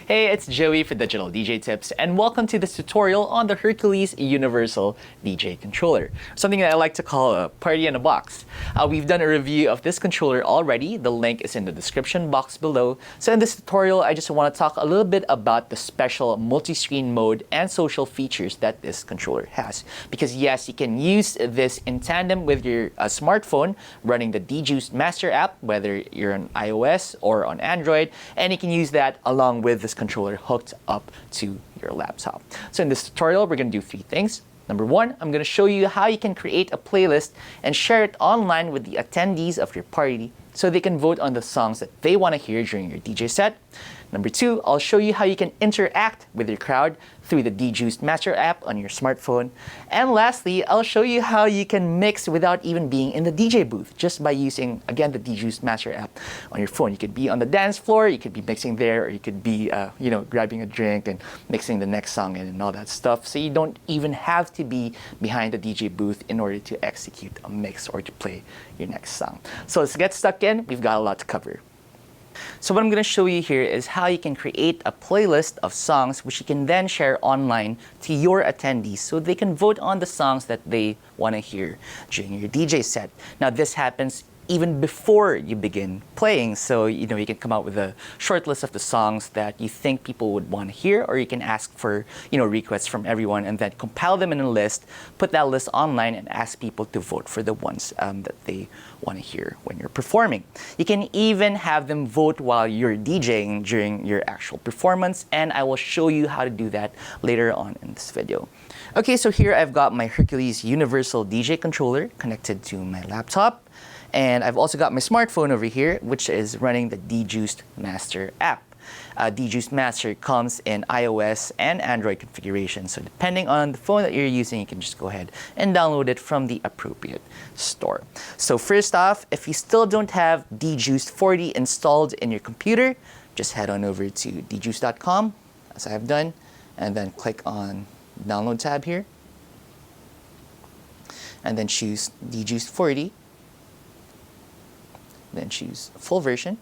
Hey, it's Joey for Digital DJ Tips, and welcome to this tutorial on the Hercules Universal DJ Controller, something that I like to call a party in a box. We've done a review of this controller already. The link is in the description box below. So in this tutorial, I just want to talk a little bit about the special multi-screen mode and social features that this controller has. Because yes, you can use this in tandem with your smartphone running the DJuice Master app, whether you're on iOS or on Android, and you can use that along with this controller hooked up to your laptop. So in this tutorial, we're going to do three things. Number one, I'm going to show you how you can create a playlist and share it online with the attendees of your party so they can vote on the songs that they want to hear during your DJ set. Number two, I'll show you how you can interact with your crowd through the DJuice Master app on your smartphone. And lastly, I'll show you how you can mix without even being in the DJ booth just by using, again, the DJuice Master app on your phone. You could be on the dance floor, you could be mixing there, or you could be, grabbing a drink and mixing the next song in and all that stuff. So you don't even have to be behind the DJ booth in order to execute a mix or to play your next song. So let's get stuck in. We've got a lot to cover. So what I'm going to show you here is how you can create a playlist of songs which you can then share online to your attendees so they can vote on the songs that they want to hear during your DJ set. Now this happens even before you begin playing, so you can come out with a short list of the songs that you think people would want to hear, or you can ask for requests from everyone and then compile them in a list, put that list online and ask people to vote for the ones that they want to hear when you're performing. You can even have them vote while you're DJing during your actual performance, and I will show you how to do that later on in this video. Okay, so here I've got my Hercules Universal DJ Controller connected to my laptop. And I've also got my smartphone over here, which is running the DJuice Master app. DJuice Master comes in iOS and Android configuration. So depending on the phone that you're using, you can just go ahead and download it from the appropriate store. So first off, if you still don't have DJuice 40 installed in your computer, just head on over to djuice.com, as I have done, and then click on the Download tab here. And then choose DJuice 40. Then choose full version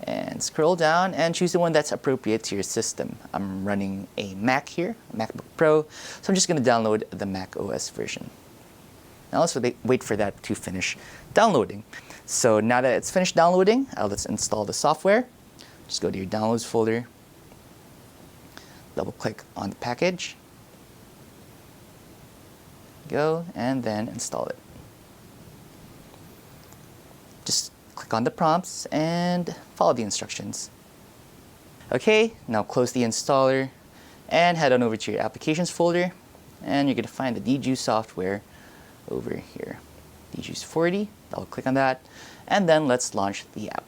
and scroll down and choose the one that's appropriate to your system. I'm running a Mac here, a MacBook Pro, so I'm just going to download the Mac OS version. Now let's wait for that to finish downloading. So now that it's finished downloading, let's install the software. Just go to your Downloads folder, double click on the package, go, and then install it. Just click on the prompts and follow the instructions. Okay, now close the installer and head on over to your applications folder, and you're going to find the DJuice software over here. DJuice 40, double click on that, and then let's launch the app.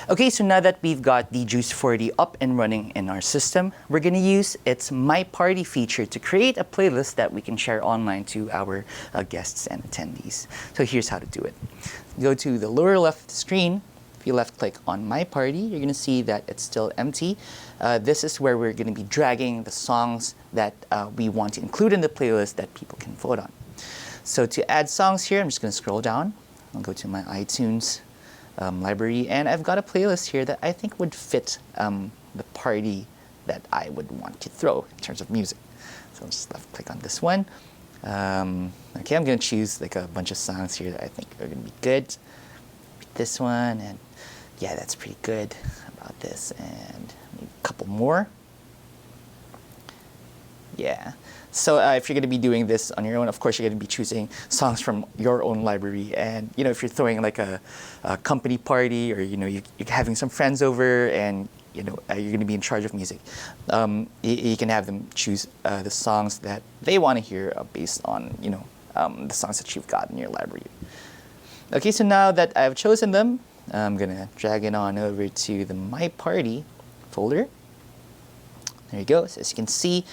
Okay, so now that we've got DJuice 40 up and running in our system, we're going to use its My Party feature to create a playlist that we can share online to our guests and attendees. So here's how to do it. Go to the lower left of the screen. If you left click on My Party, you're going to see that it's still empty. This is where we're going to be dragging the songs that we want to include in the playlist that people can vote on. So to add songs here, I'm just going to scroll down. I'll go to my iTunes library, and I've got a playlist here that I think would fit the party that I would want to throw in terms of music. So I'll just left click on this one. Okay, I'm going to choose like a bunch of songs here that I think are going to be good. This one, and yeah, that's pretty good. How about this, and maybe a couple more. Yeah. So if you're going to be doing this on your own, of course, you're going to be choosing songs from your own library. And, if you're throwing like a company party, or, you're having some friends over and, you're going to be in charge of music, you can have them choose the songs that they want to hear based on, the songs that you've got in your library. Okay, so now that I've chosen them, I'm going to drag it on over to the My Party folder. There you go. So as you can see,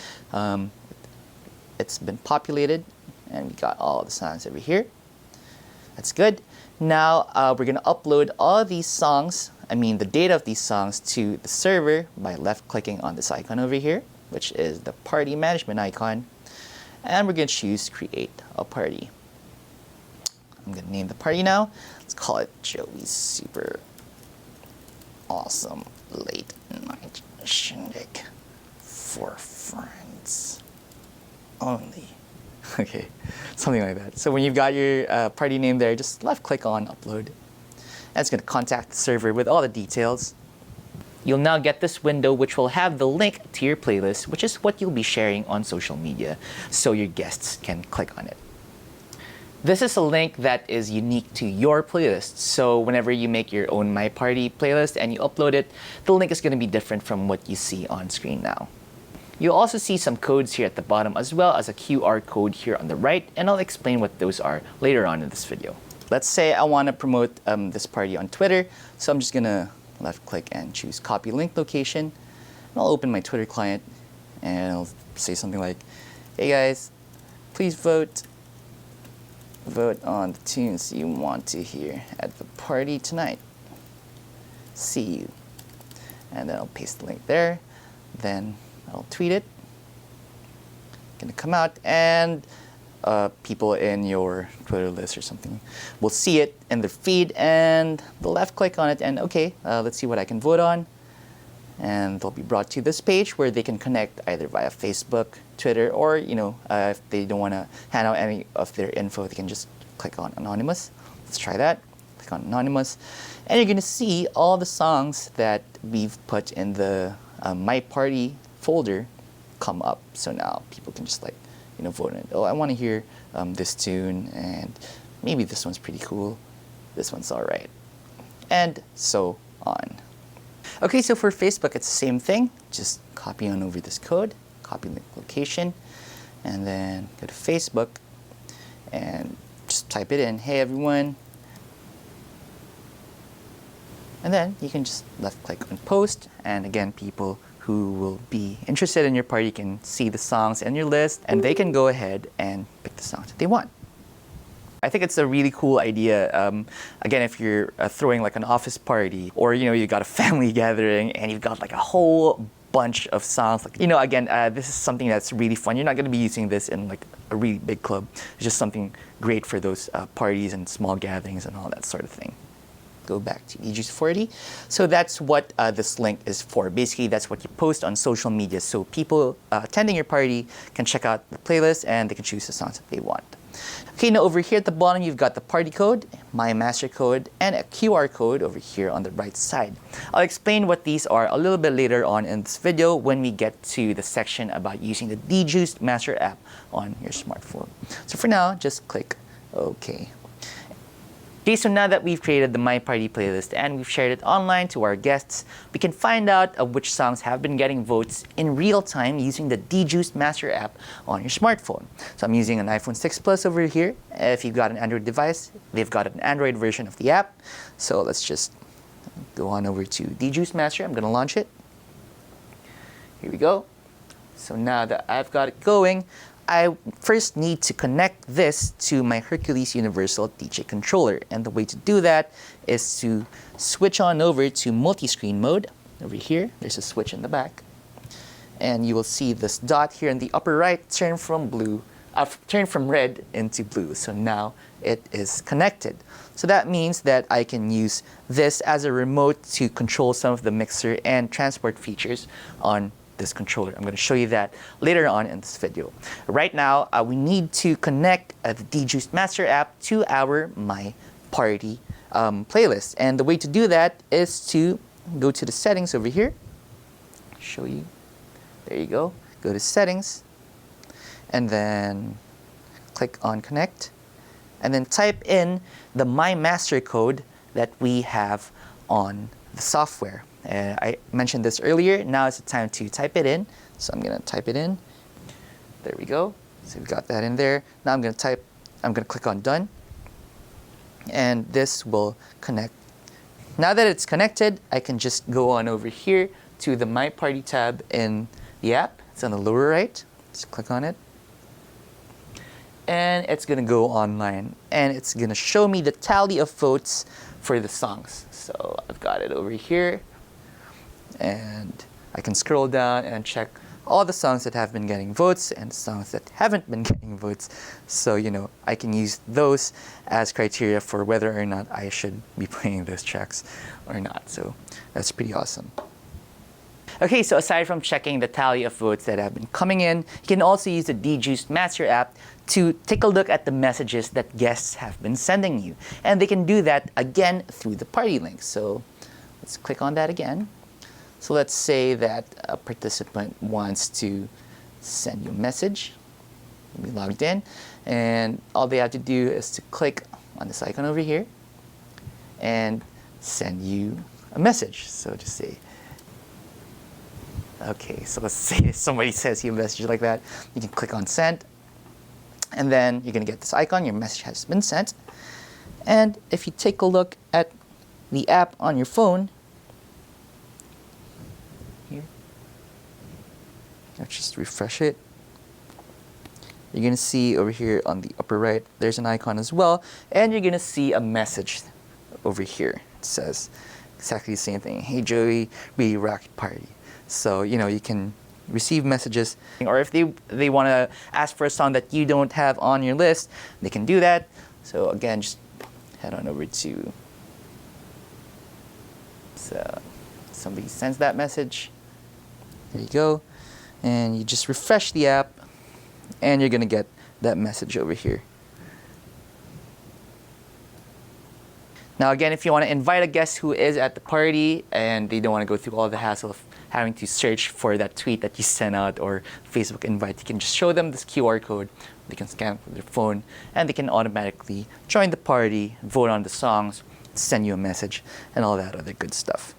it's been populated, and we got all the songs over here. That's good. Now we're going to upload all these songs, the data of these songs, to the server by left-clicking on this icon over here, which is the party management icon. And we're going to choose Create a Party. I'm gonna name the party now. Let's call it Joey's Super Awesome Late Night Shindig for Friends Only. Okay, something like that. So when you've got your party name there, just left click on upload. That's gonna contact the server with all the details. You'll now get this window which will have the link to your playlist, which is what you'll be sharing on social media, so your guests can click on it. This is a link that is unique to your playlist, so whenever you make your own My Party playlist and you upload it, the link is going to be different from what you see on screen now. You'll also see some codes here at the bottom as well as a QR code here on the right, and I'll explain what those are later on in this video. Let's say I want to promote this party on Twitter, so I'm just going to left click and choose copy link location. And I'll open my Twitter client and I'll say something like, hey guys, please vote on the tunes you want to hear at the party tonight. See you. And then I'll paste the link there. Then I'll tweet it. Gonna come out and people in your Twitter list or something will see it in their feed and they'll left click on it and okay, let's see what I can vote on. And they'll be brought to this page where they can connect either via Facebook, Twitter, or if they don't want to hand out any of their info, they can just click on Anonymous. Let's try that. Click on Anonymous. And you're going to see all the songs that we've put in the My Party folder come up. So now people can just vote on it. Oh, I want to hear this tune, and maybe this one's pretty cool. This one's all right. And so on. Okay, so for Facebook, it's the same thing. Just copy on over this code, copy link location, and then go to Facebook and just type it in. Hey, everyone. And then you can just left click on post, and again, people who will be interested in your party can see the songs in your list, and they can go ahead and pick the songs that they want. I think it's a really cool idea. Again, if you're throwing like an office party, or you got a family gathering, and you've got like a whole bunch of songs. Again, this is something that's really fun. You're not going to be using this in like a really big club. It's just something great for those parties and small gatherings and all that sort of thing. Go back to DJs40. So that's what this link is for. Basically, that's what you post on social media, so people attending your party can check out the playlist and they can choose the songs that they want. Okay, now over here at the bottom, you've got the party code, my master code, and a QR code over here on the right side. I'll explain what these are a little bit later on in this video when we get to the section about using the DJs Master app on your smartphone. So for now, just click OK. Okay, so now that we've created the My Party playlist and we've shared it online to our guests, we can find out which songs have been getting votes in real time using the DJs Master app on your smartphone. So I'm using an iPhone 6 Plus over here. If you've got an Android device, they've got an Android version of the app. So let's just go on over to DJs Master. I'm going to launch it. Here we go. So now that I've got it going, I first need to connect this to my Hercules Universal DJ controller. And the way to do that is to switch on over to multi-screen mode. Over here, there's a switch in the back. And you will see this dot here in the upper right turn from red into blue. So now it is connected. So that means that I can use this as a remote to control some of the mixer and transport features on this controller. I'm going to show you that later on in this video. Right now, we need to connect the DJs Master app to our My Party playlist. And the way to do that is to go to the settings over here. Show you. There you go. Go to settings. And then click on connect. And then type in the My Master code that we have on the software. I mentioned this earlier. Now is the time to type it in. So I'm going to type it in. There we go. So we've got that in there. Now I'm going to click on done. And this will connect. Now that it's connected, I can just go on over here to the My Party tab in the app. It's on the lower right. Just click on it. And it's going to go online. And it's going to show me the tally of votes for the songs. So I've got it over here. And I can scroll down and check all the songs that have been getting votes and songs that haven't been getting votes. So, I can use those as criteria for whether or not I should be playing those tracks or not. So that's pretty awesome. Okay, so aside from checking the tally of votes that have been coming in, you can also use the DJuiced Master app to take a look at the messages that guests have been sending you. And they can do that again through the party link. So let's click on that again. So let's say that a participant wants to send you a message. We logged in, and all they have to do is to click on this icon over here and send you a message. So just say, okay, so let's say somebody sends you a message like that. You can click on send, and then you're gonna get this icon, your message has been sent. And if you take a look at the app on your phone, here, let's just refresh it. You're gonna see over here on the upper right, there's an icon as well, and you're gonna see a message over here. It says exactly the same thing. Hey Joey, really rocked party. So, you can receive messages, or if they want to ask for a song that you don't have on your list, they can do that. So again, just head on over to, so somebody sends that message. There you go. And you just refresh the app, and you're going to get that message over here. Now again, if you want to invite a guest who is at the party and they don't want to go through all the hassle of having to search for that tweet that you sent out or Facebook invite, you can just show them this QR code. They can scan it with their phone, and they can automatically join the party, vote on the songs, send you a message, and all that other good stuff.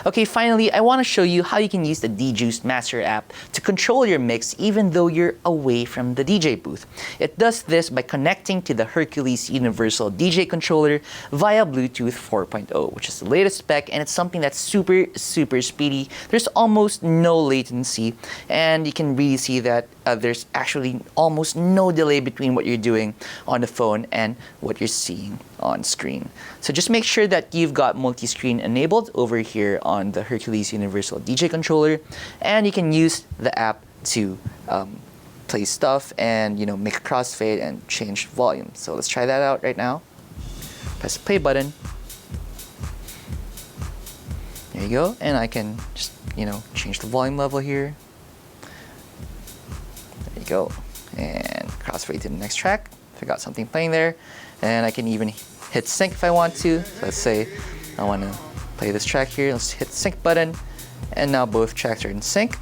Okay, finally, I want to show you how you can use the DJuiced Master app to control your mix even though you're away from the DJ booth. It does this by connecting to the Hercules Universal DJ Controller via Bluetooth 4.0, which is the latest spec, and it's something that's super, super speedy. There's almost no latency, and you can really see that there's actually almost no delay between what you're doing on the phone and what you're seeing on screen. So just make sure that you've got multi-screen enabled over here on the Hercules Universal DJ Controller, and you can use the app to play stuff and make a crossfade and change volume. So let's try that out right now. Press the play button. There you go, and I can just change the volume level here. There you go, and crossfade to the next track if I got something playing there, and I can even hit sync if I want to. So let's say I want to play this track here. Let's hit the sync button, and now both tracks are in sync.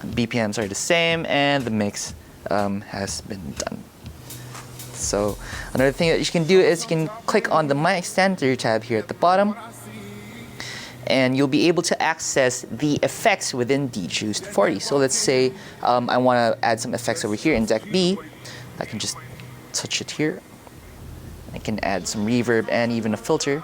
BPMs are the same, and the mix has been done. So another thing that you can do is you can click on the My Extender tab here at the bottom, and you'll be able to access the effects within DJuiced 40. So let's say I want to add some effects over here in deck B. I can just touch it here. I can add some reverb and even a filter.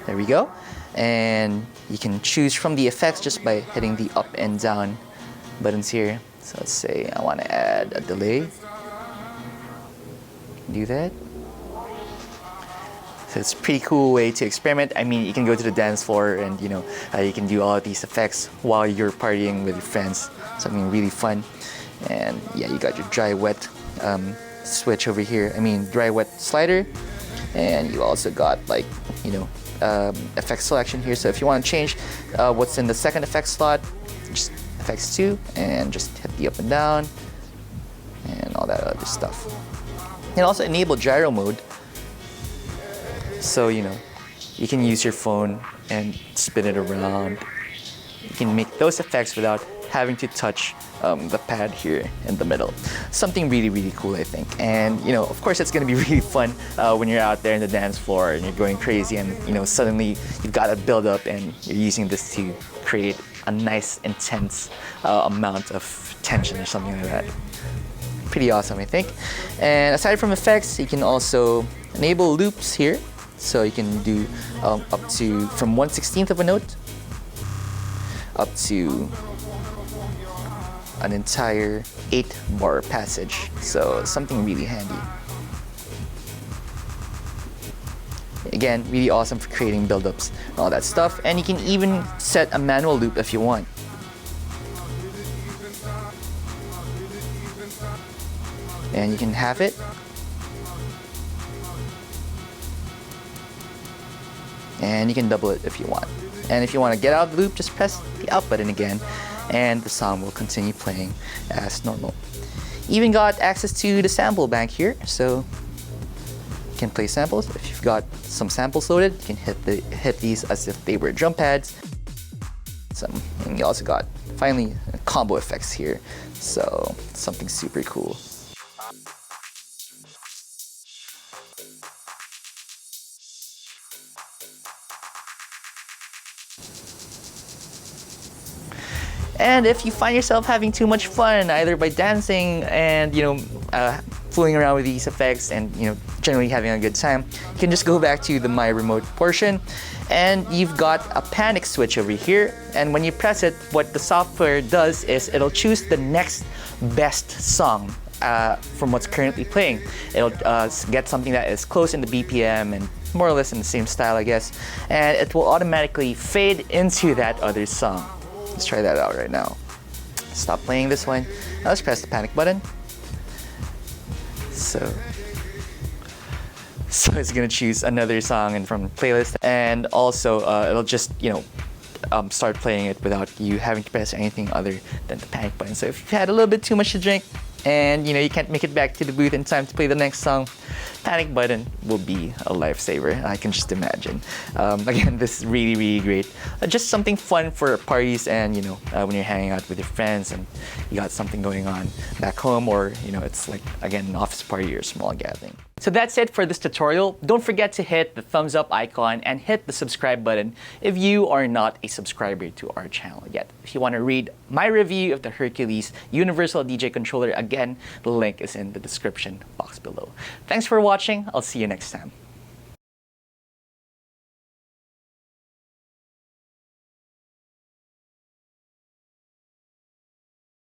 There we go. And you can choose from the effects just by hitting the up and down buttons here. So let's say I want to add a delay. Do that. So it's a pretty cool way to experiment. I mean, you can go to the dance floor and you can do all of these effects while you're partying with your friends. Something really fun. And yeah, you got your dry wet switch over here. I mean, dry wet slider. And you also got effect selection here. So if you want to change what's in the second effect slot, just effects 2 and just hit the up and down and all that other stuff. And also enable gyro mode. So you can use your phone and spin it around. You can make those effects without having to touch the pad here in the middle. Something really, really cool, I think. And of course, it's gonna be really fun when you're out there in the dance floor and you're going crazy, and suddenly you've got a build up and you're using this to create a nice, intense amount of tension or something like that. Pretty awesome, I think. And aside from effects, you can also enable loops here. So you can do up to from 1/16 of a note up to an entire 8-bar passage. So something really handy. Again, really awesome for creating buildups and all that stuff. And you can even set a manual loop if you want. And you can have it. And you can double it if you want. And if you want to get out of the loop, just press the out button again, and the song will continue playing as normal. Even got access to the sample bank here, so you can play samples. If you've got some samples loaded, you can hit these as if they were drum pads. And you also got, finally, combo effects here, so something super cool. And if you find yourself having too much fun, either by dancing and fooling around with these effects and generally having a good time, you can just go back to the My Remote portion, and you've got a panic switch over here. And when you press it, what the software does is it'll choose the next best song from what's currently playing. It'll get something that is close in the BPM and more or less in the same style, I guess, and it will automatically fade into that other song. Let's try that out right now. Stop playing this one. Now let's press the panic button. So it's gonna choose another song and from the playlist, and also it'll just start playing it without you having to press anything other than the panic button. So if you've had a little bit too much to drink and you can't make it back to the booth in time to play the next song, panic button will be a lifesaver. I can just imagine. Again, this is really, really great. Just something fun for parties and when you're hanging out with your friends and you got something going on back home, or it's like, again, an office party or a small gathering. So that's it for this tutorial. Don't forget to hit the thumbs up icon and hit the subscribe button if you are not a subscriber to our channel yet. If you want to read my review of the Hercules Universal DJ Controller, again, the link is in the description box below. Thanks for watching. I'll see you next time.